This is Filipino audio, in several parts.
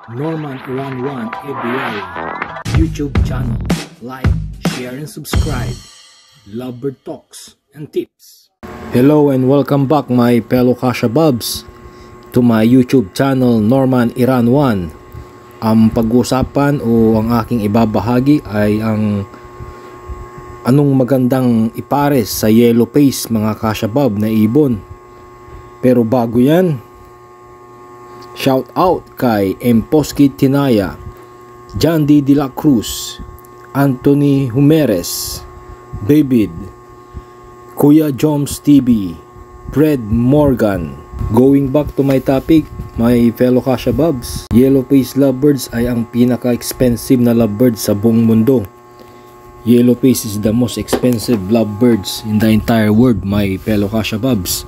Norman Iran 1 ABL YouTube channel. Like, share, and subscribe. Lovebird talks and tips. Hello and welcome back my fellow Kashababs to my YouTube channel Norman Iran 1. Ang pag-uusapan o ang aking ibabahagi ay ang anong magandang ipares sa yellow face mga Kashabab na ibon. Pero bago yan, shout out kay Emposki Tinaya, John D. De La Cruz, Anthony Humeres, David, Kuya Joms TV, Fred Morgan. Going back to my topic, my fellow Kashababs, yellow face lovebirds ay ang pinaka-expensive na lovebirds sa buong mundo. Yellow face is the most expensive lovebirds in the entire world, my fellow Kashababs.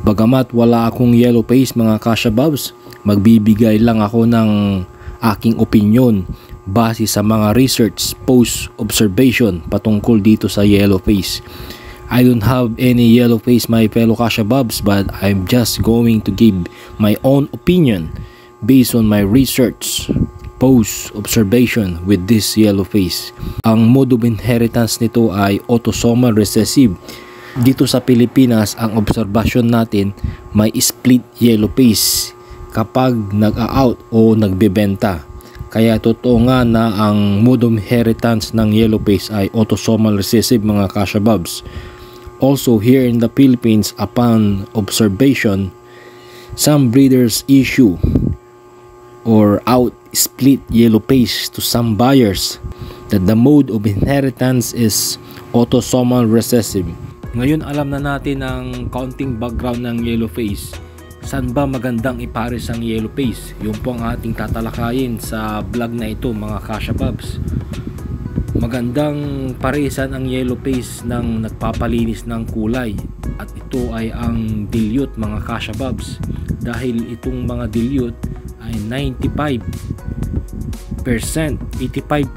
Bagamat wala akong yellow face mga Kashababs, magbibigay lang ako ng aking opinion base sa mga research post observation patungkol dito sa yellow face. I don't have any yellow face my fellow Kashababs, but I'm just going to give my own opinion based on my research post observation with this yellow face. Ang mode of inheritance nito ay autosomal recessive. Dito sa Pilipinas, ang obserbasyon natin may split yellow face kapag nag-out o nagbebenta. Kaya totoo nga na ang mode of inheritance ng yellow face ay autosomal recessive mga Kashababs. Also here in the Philippines, upon observation, some breeders issue or out split yellow face to some buyers that the mode of inheritance is autosomal recessive. Ngayon alam na natin ang kaunting background ng yellow face. Saan ba magandang ipares ang yellow face? Yun po ang ating tatalakayin sa vlog na ito mga Kashababs. Magandang paresan ang yellow face ng nagpapalinis ng kulay, at ito ay ang dilute mga Kashababs, dahil itong mga dilute ay 85%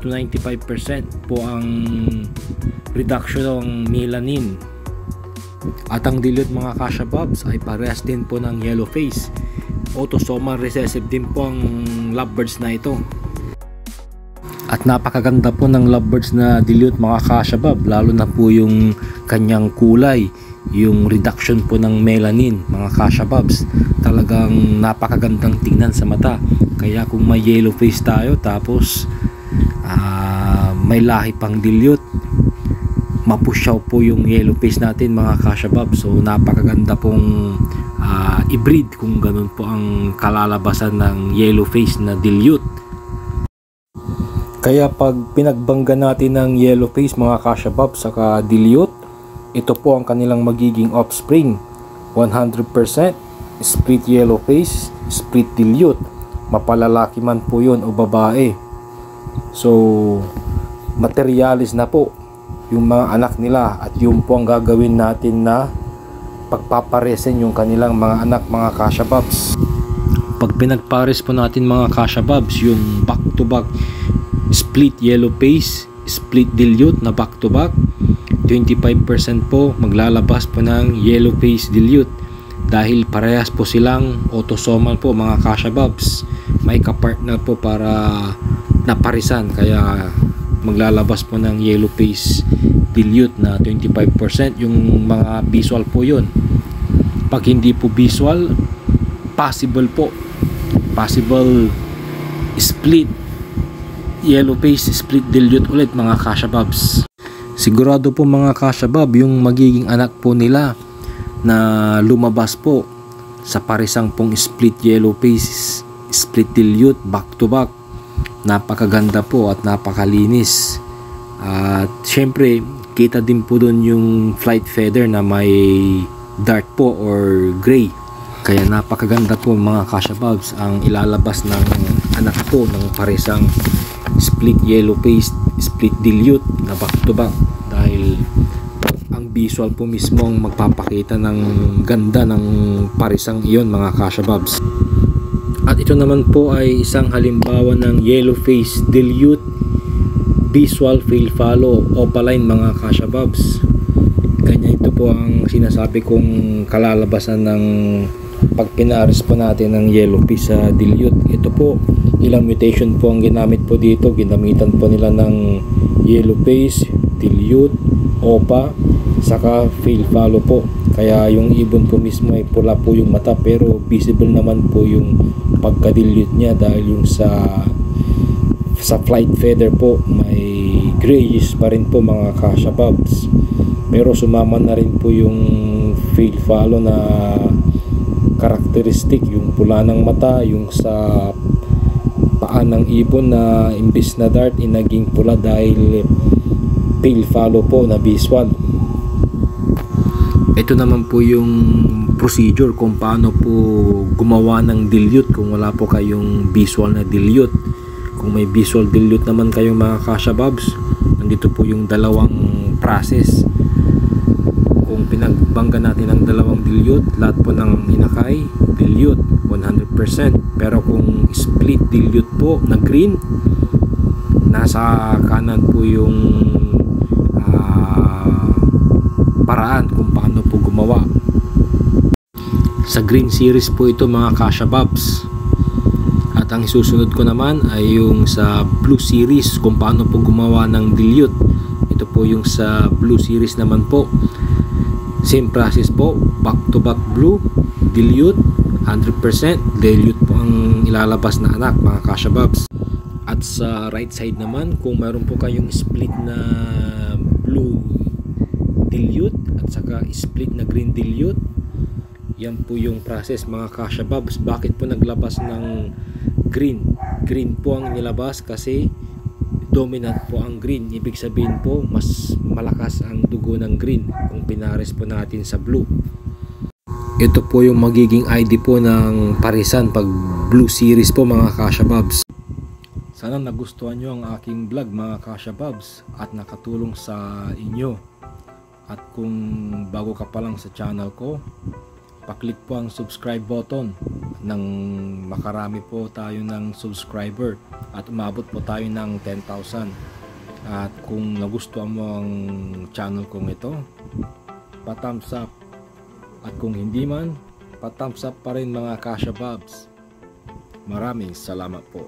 to 95% po ang reduction ng melanin. At ang dilute mga Kashababs ay parehas din po ng yellow face. Autosomal recessive din po ang lovebirds na ito. At napakaganda po ng lovebirds na dilute mga Kashabab, lalo na po yung kanyang kulay, yung reduction po ng melanin mga Kashababs. Talagang napakagandang tingnan sa mata. Kaya kung may yellow face tayo tapos may lahi pang dilute, mapusyaw po yung yellow face natin mga Kashabab. So napakaganda pong i-breed kung ganun po ang kalalabasan ng yellow face na dilute. Kaya pag pinagbangga natin ng yellow face mga Kashabab saka dilute, ito po ang kanilang magiging offspring. 100% split yellow face, split dilute, mapalalaki man po yun o babae. So materialis na po yung mga anak nila, at yun po ang gagawin natin na pagpaparesen yung kanilang mga anak mga Kashababs. Pag pinagpares po natin mga Kashababs yung back to back split yellow face, split dilute na back to back, 25% po maglalabas po ng yellow face dilute, dahil parehas po silang autosomal po mga Kashababs. May kapartner po para naparisan, kaya maglalabas po ng yellow face dilute na 25%. Yung mga visual po yun. Pag hindi po visual, possible split yellow face, split dilute ulit mga Kashababs. Sigurado po mga Kashabab yung magiging anak po nila na lumabas po sa parisang pong split yellow face, split dilute back to back. Napakaganda po at napakalinis. At syempre kita din po doon yung flight feather na may dark po or gray. Kaya napakaganda po mga Kashababs ang ilalabas ng anak po ng parisang split yellow face, split dilute na back to back, dahil ang visual po mismo ang magpapakita ng ganda ng parisang iyon mga Kashababs. At ito naman po ay isang halimbawa ng yellow face dilute visual fail follow opaline mga Kashababs. Ganyan ito po ang sinasabi kong kalalabasan ng pag pinares po natin ng yellow face sa dilute. Ito po Ilang mutation po ang ginamit po dito. Ginamitan po nila ng yellow face, dilute, opa, saka fail follow po. Kaya yung ibon po mismo ay pula po yung mata, pero visible naman po yung pagka-dilute niya dahil yung sa flight feather po may grayish pa rin po mga Acacia Bobs. Pero sumama na rin po yung fail follow na karakteristik, yung pula ng mata, yung sa paa ng ibon na imbis na dart naging pula dahil fail follow po na visual. Ito naman po yung procedure kung paano po gumawa ng dilute kung wala po kayong visual na dilute. Kung may visual dilute naman kayong mga Acacia Bobs, nandito po yung dalawang process. Kung pinagbangga natin ang dalawang dilute, lahat po ng hinakay dilute 100%. Pero kung split dilute po na green, nasa kanan po yung paraan kung paano po gumawa. Sa green series po ito mga Acacia Bobs. At ang isusunod ko naman ay yung sa blue series kung paano po gumawa ng dilute. Ito po yung sa blue series naman po. Same process po, back to back blue, dilute 100%, dilute po ang ilalabas na anak mga Acacia Bobs. At sa right side naman, kung mayroon po kayong split na blue dilute at saka split na green dilute, yan po yung process mga Acacia Bobs. Bakit po naglabas ng green? Green po ang nilabas kasi dominant po ang green. Ibig sabihin po mas malakas ang dugo ng green kung pinares po natin sa blue. Ito po yung magiging ID po ng parisan pag blue series po mga Acacia Bobs. Sana nagustuhan nyo ang aking vlog mga Acacia Bobs at nakatulong sa inyo. At kung bago ka pa lang sa channel ko, paklik po ang subscribe button nang makarami po tayo ng subscriber at umabot po tayo ng 10,000. At kung nagustuhan mo ang channel kong ito, pa-thumbs up. At kung hindi man, pa-thumbs up pa rin mga Acacia Bobs. Maraming salamat po.